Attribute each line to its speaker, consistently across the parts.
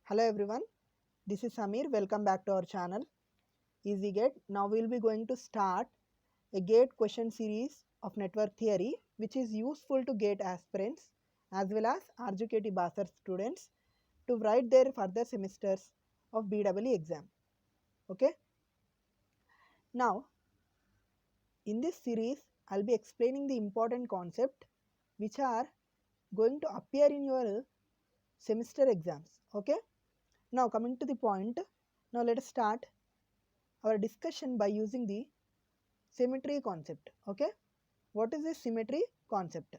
Speaker 1: Hello everyone, this is Samir. Welcome back to our channel Easy Gate. Now we will be going to start a gate question series of network theory which is useful to gate aspirants as well as RJKT Basar students to write their further semesters of BEE exam. Okay. Now in this series I will be explaining the important concept which are going to appear in your semester exams. Okay. Now coming to the point, now let us start our discussion by using the symmetry concept. Okay, what is this symmetry concept?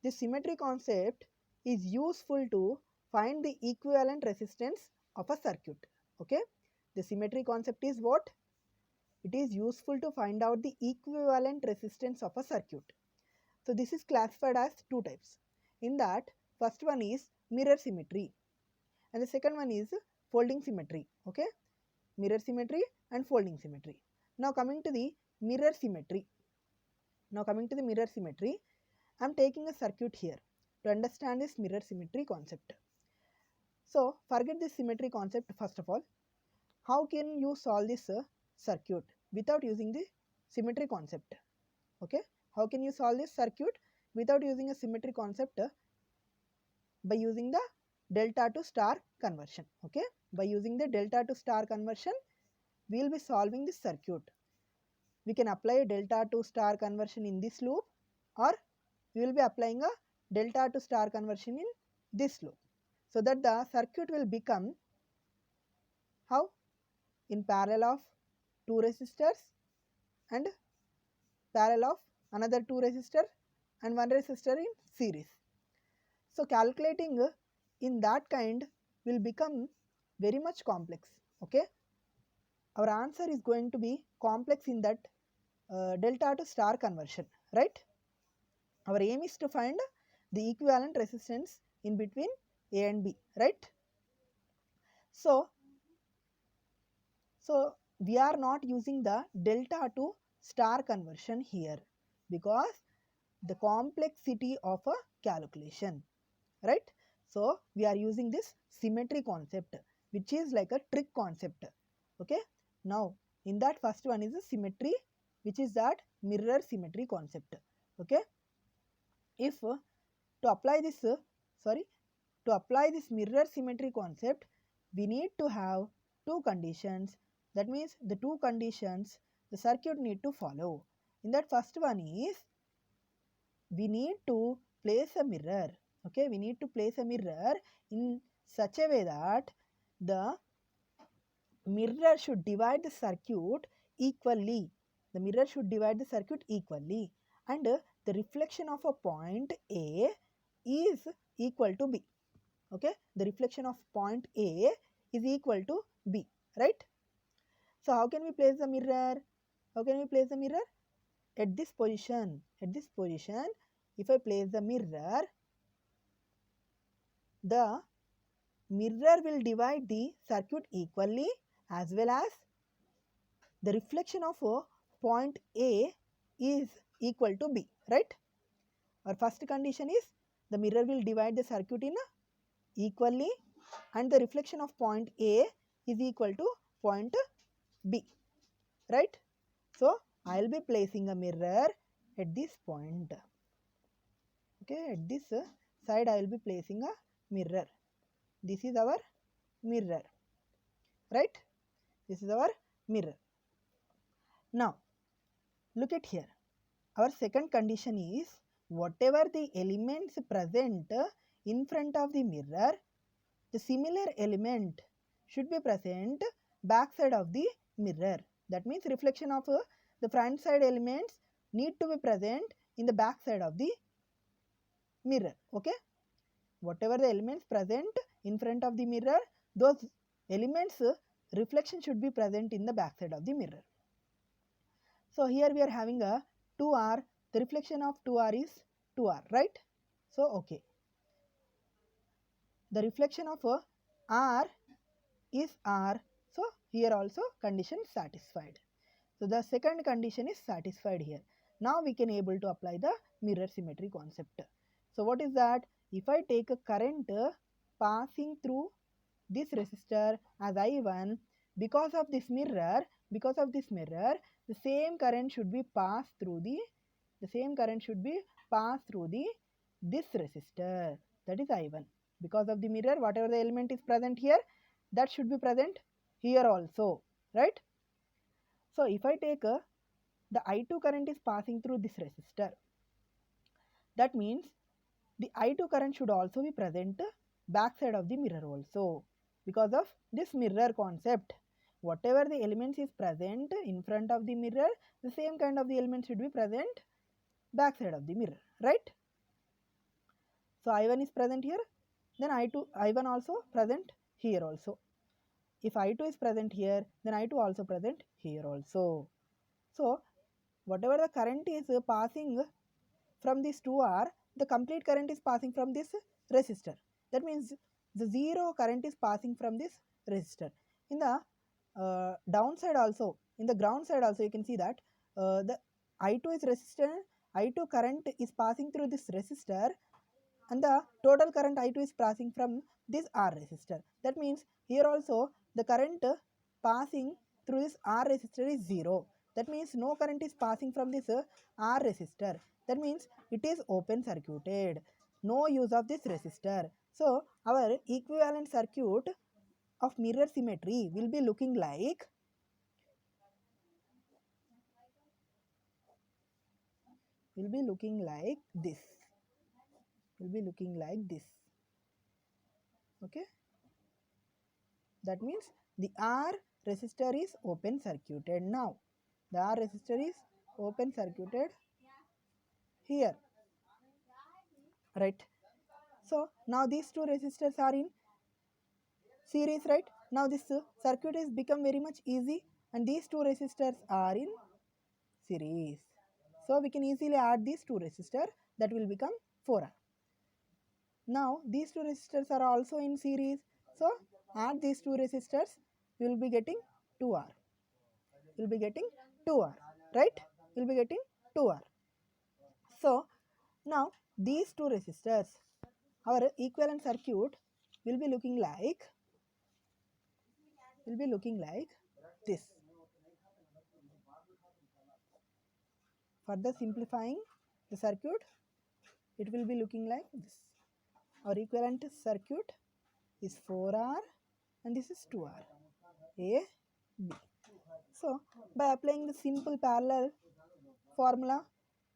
Speaker 1: This symmetry concept is useful to find the equivalent resistance of a circuit. Okay, the symmetry concept is what? It is useful to find out the equivalent resistance of a circuit. So this is classified as two types. In that, first one is mirror symmetry and the second one is folding symmetry. Okay, mirror symmetry and folding symmetry. Now coming to the mirror symmetry. I am taking a circuit here to understand this mirror symmetry concept. So forget this symmetry concept first of all. How can you solve this circuit without using the symmetry concept? Okay, how can you solve this circuit without using a symmetry concept? By using the delta to star conversion. Okay, by using the delta to star conversion, we will be solving this circuit. We can apply a delta to star conversion in this loop, or we will be applying a delta to star conversion in this loop, so that the circuit will become how? In parallel of two resistors and parallel of another two resistor and one resistor in series. So calculating in that kind will become very much complex. Okay, our answer is going to be complex in that delta to star conversion, right? Our aim is to find the equivalent resistance in between A and B, right? So we are not using the delta to star conversion here because the complexity of a calculation, right? So we are using this symmetry concept which is like a trick concept. Okay, now in that first one is a symmetry, which is that mirror symmetry concept. Okay, if to apply this mirror symmetry concept, we need to have two conditions. That means the two conditions the circuit need to follow. In that first one is we need to place a mirror. Okay, we need to place a mirror in such a way that the mirror should divide the circuit equally. The mirror should divide the circuit equally, and the reflection of a point A is equal to B. Okay, the reflection of point A is equal to B, right? So how can we place the mirror? How can we place the mirror? At this position, if I place the mirror, the mirror will divide the circuit equally, as well as the reflection of point A is equal to B, right? Our first condition is the mirror will divide the circuit in equally and the reflection of point A is equal to point B, right? So I will be placing a mirror at this point. Okay, at this side I will be placing a mirror. This is our mirror, right? This is our mirror. Now look at here. Our second condition is whatever the elements present in front of the mirror, the similar element should be present back side of the mirror. That means reflection of the front side elements need to be present in the back side of the mirror. Okay, whatever the elements present in front of the mirror, those elements reflection should be present in the back side of the mirror. So here we are having a 2R, the reflection of 2R is 2R, right? So okay, the reflection of R is R, so here also condition is satisfied. So the second condition is satisfied here. Now we can able to apply the mirror symmetry concept. So what is that? If I take a current passing through this resistor as I1. Because of this mirror, the same current should be passed through this resistor, that is I1. Because of the mirror, whatever the element is present here, that should be present here also, right? So if I take the I2 current is passing through this resistor, that means the I2 current should also be present back side of the mirror also. Because of this mirror concept, whatever the elements is present in front of the mirror, the same kind of the element should be present back side of the mirror, right? So I1 is present here, then I1 also present here also. If I2 is present here, then I2 also present here also. So whatever the current is passing from this 2R, the complete current is passing from this resistor. That means the zero current is passing from this resistor. In the downside also, in the ground side also, you can see that the I2 is resistor, I2 current is passing through this resistor, and the total current I2 is passing from this R resistor. That means here also the current passing through this R resistor is 0. That means no current is passing from this R resistor. That means it is open circuited. No use of this resistor. So our equivalent circuit of mirror symmetry will be looking like this. Okay. That means the R resistor is open circuited now. The R resistor is open circuited here, right? So now these two resistors are in series, right? Now this circuit is become very much easy, and these two resistors are in series. So we can easily add these two resistors, that will become 4R. Now these two resistors are also in series. So add these two resistors, we will be getting 2R. We'll be getting 2R, right? We'll be getting 2R. So now these two resistors, our equivalent circuit will be looking like this. Further simplifying the circuit, it will be looking like this. Our equivalent circuit is 4R and this is 2R. A, B. So by applying the simple parallel formula,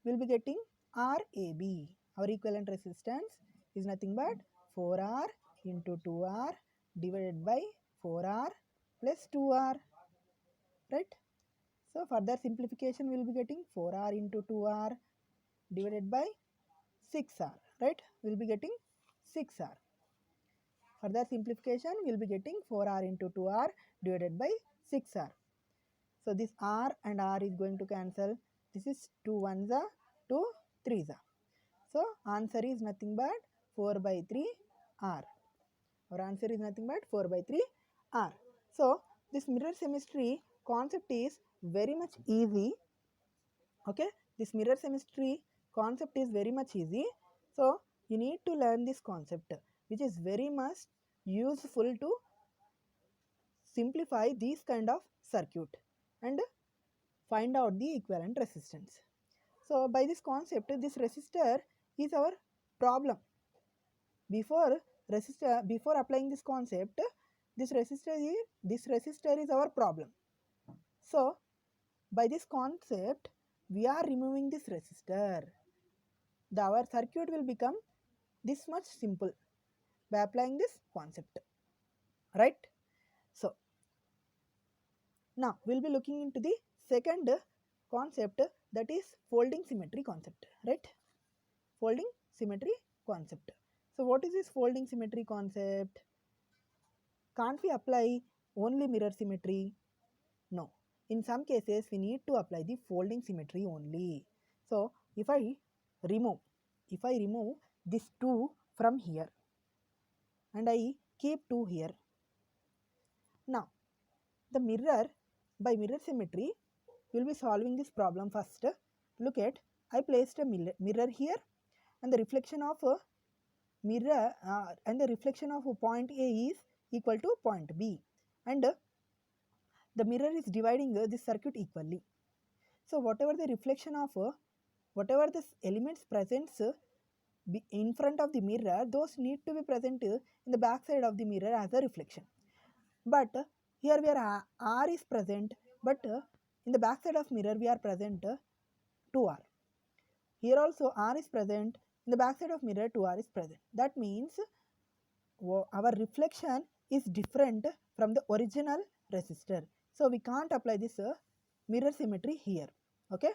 Speaker 1: we will be getting RAB. Our equivalent resistance is nothing but 4R into 2R divided by 4R plus 2R, right? So further simplification, we will be getting 4R into 2R divided by 6R, right? We will be getting 6R. Further simplification, we will be getting 4R into 2R divided by 6R. So this R and R is going to cancel. This is 2 1s are 2 3s are. So answer is nothing but 4 by 3 R. Our answer is nothing but 4 by 3 R. So this mirror symmetry concept is very much easy. Okay, this mirror symmetry concept is very much easy. So you need to learn this concept, which is very much useful to simplify these kind of circuit and find out the equivalent resistance. So by this concept, this resistor is our problem. Before applying this concept, this resistor is our problem. So by this concept, we are removing this resistor. Our circuit will become this much simple by applying this concept, right? So now we'll be looking into the second concept, that is folding symmetry concept, right? Folding symmetry concept. So what is this folding symmetry concept? Can't we apply only mirror symmetry? No. In some cases, we need to apply the folding symmetry only. So if I remove this 2 from here and I keep 2 here. Now the mirror, by mirror symmetry, we will be solving this problem first. Look at, I placed a mirror here, and the reflection of a mirror and the reflection of a point A is equal to point B, and the mirror is dividing this circuit equally. So whatever the reflection of whatever the elements presents in front of the mirror, those need to be present in the back side of the mirror as a reflection. But here where R is present, but in the back side of mirror we are present 2R. Here also R is present, in the back side of mirror 2R is present. That means our reflection is different from the original resistor. So we can't apply this mirror symmetry here. Okay.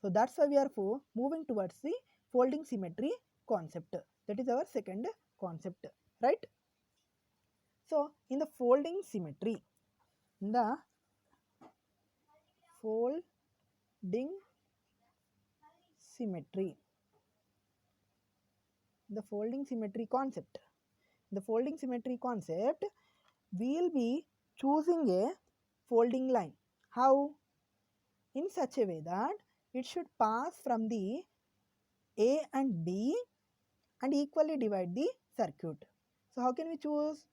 Speaker 1: So that's why we are moving towards the folding symmetry concept. That is our second concept, right? So in the folding symmetry, the folding symmetry, the folding symmetry concept. The folding symmetry concept, we will be choosing a folding line. How? In such a way that it should pass from the A and B and equally divide the circuit. So how can we choose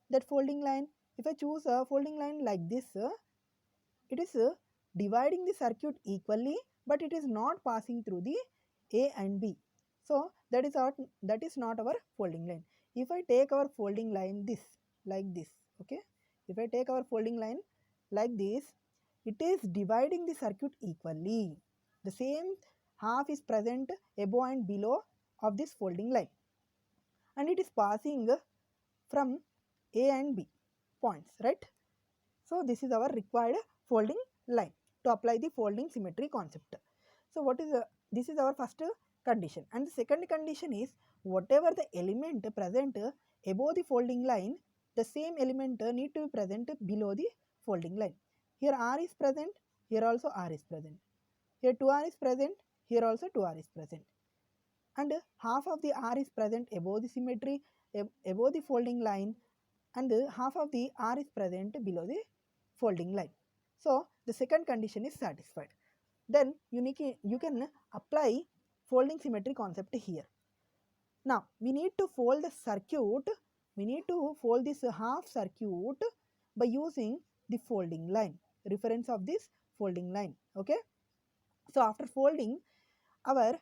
Speaker 1: that folding line? If I choose a folding line like this, it is dividing the circuit equally, but it is not passing through the A and B. So that is not our folding line. If I take our folding line like this, okay, if I take our folding line like this, it is dividing the circuit equally. The same half is present above and below of this folding line, and it is passing from A and B points, right? So this is our required folding line to apply the folding symmetry concept. So what is this is our first condition, and the second condition is whatever the element present above the folding line, the same element need to be present below the folding line. Here R is present, here also R is present. Here 2R is present, here also 2R is present. And half of the R is present above the symmetry, above the folding line, and half of the R is present below the folding line. So the second condition is satisfied. Then you can apply folding symmetry concept here. Now we need to fold the circuit, we need to fold this half circuit by using the folding line, reference of this folding line. Okay. So after folding, our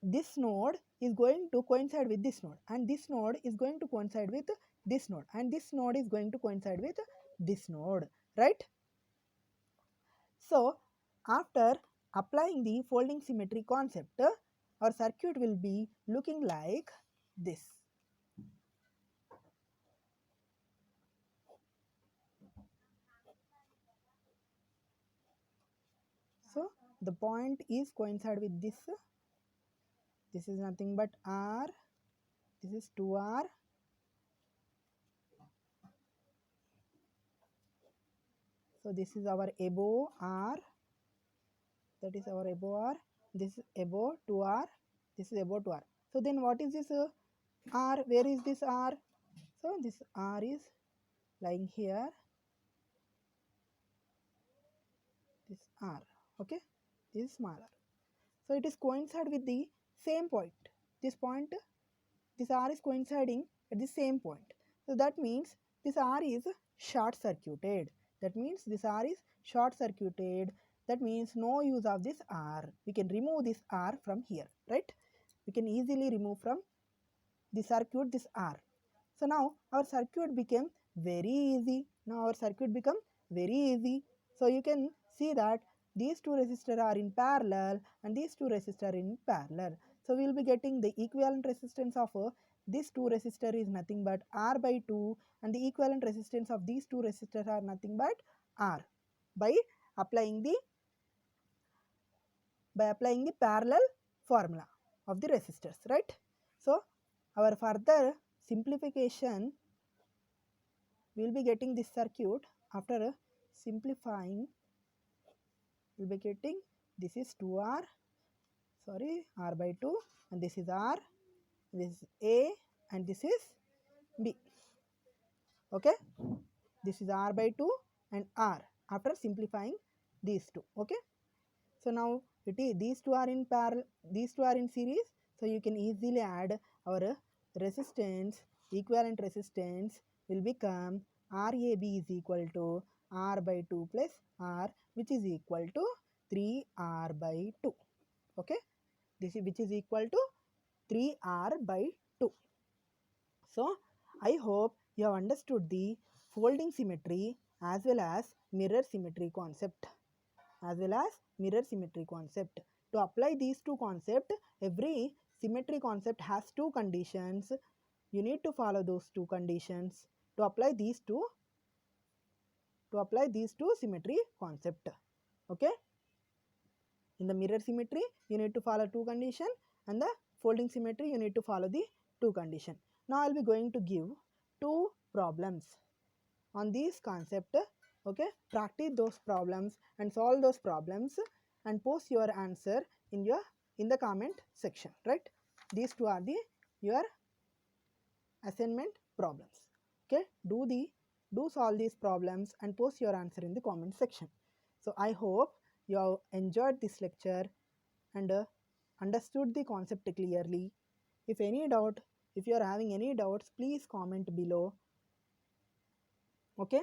Speaker 1: this node is going to coincide with this node, and this node is going to coincide with this node, and this node is going to coincide with this node, right? So after applying the folding symmetry concept, our circuit will be looking like this. So the point is coincide with this. This is nothing but R. This is 2R. So this is our above R. That is our above R. This is above 2R. This is above 2R. So then what is this R? Where is this R? So this R is lying here. This R. Okay. This is smaller. So it is coincide with the same point. This point, this R is coinciding at the same point. So that means this R is short circuited. That means this R is short circuited. That means no use of this R. We can remove this R from here, right? We can easily remove from the circuit this R. So now our circuit became very easy. Now our circuit become very easy. So you can see that these two resistors are in parallel and these two resistors are in parallel. So we will be getting the equivalent resistance of this two resistor is nothing but R by 2, and the equivalent resistance of these two resistors are nothing but R by applying the parallel formula of the resistors, right? So our further simplification, we will be getting this circuit. After simplifying, we will be getting this is 2R, sorry, R by 2, and this is R, this is A, and this is B. Okay, this is R by 2 and R after simplifying these two. Okay, so now these two are in parallel, these two are in series, so you can easily add our resistance equivalent resistance will become RAB is equal to R by 2 plus R, which is equal to 3R by 2. Okay, this is which is equal to 3R by 2. So I hope you have understood the folding symmetry as well as mirror symmetry concept. To apply these two concepts, every symmetry concept has two conditions. You need to follow those two conditions to apply these two symmetry concept. Okay, in the mirror symmetry you need to follow two conditions, and the folding symmetry you need to follow the two condition. Now I'll be going to give two problems on this concept. Okay, practice those problems and solve those problems and post your answer in the comment section, right? These two are the your assignment problems. Okay, do solve these problems and post your answer in the comment section. So I hope you have enjoyed this lecture and understood the concept clearly. If you are having any doubts, please comment below. Okay,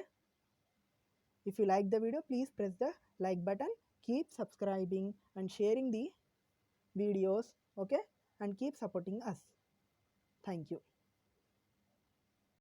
Speaker 1: if you like the video, please press the like button, keep subscribing and sharing the videos. Okay, and keep supporting us. Thank you.